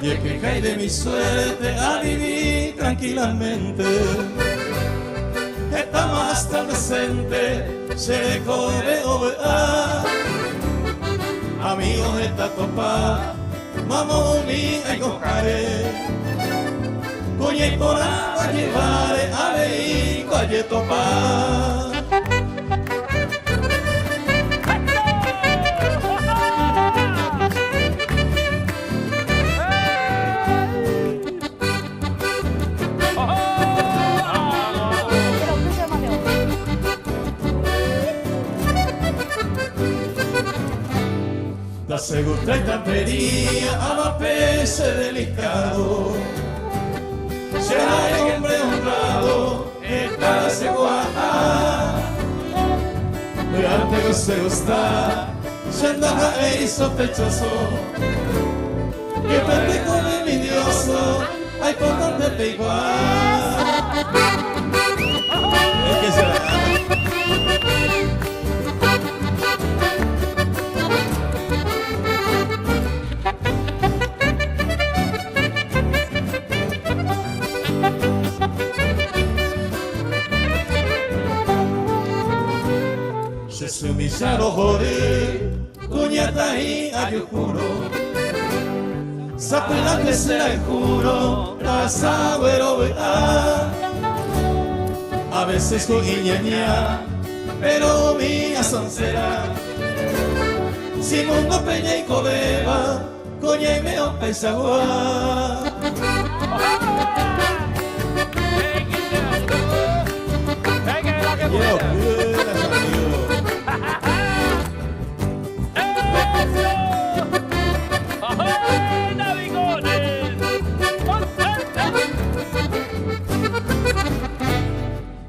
Oye, que cae de mi suerte a vivir tranquilamente. Estamos hasta el decente, se corre OVA. Amigos, esta topa, vamos mi a cojare. Coñe por agua llevare a ver coñe topa. Da se gusta esta pería a los peces delicados. Será el hombre honrado, esta se guaja. Real que se gusta, se anda ahí sospechoso. Que pende con envidioso, hay por donde igual. Es que será. Se humillaron joder, cuñata y ayujuro. Sapela que será el juro, casa güero vea. A veces con guiñeña, pero mía soncera. Si mundo peña y cobeba, coña y meo pesagua.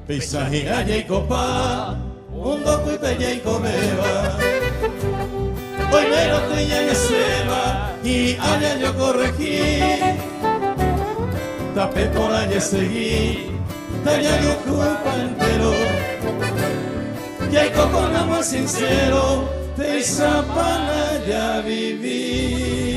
Paisaje allá y copa, un doco y peña y comeba. Hoy me lo teña y seba, y allá yo corregí. Tapé por allá seguí, allá yo culpa entero. Y hay con amor sincero, te hizo para allá vivir.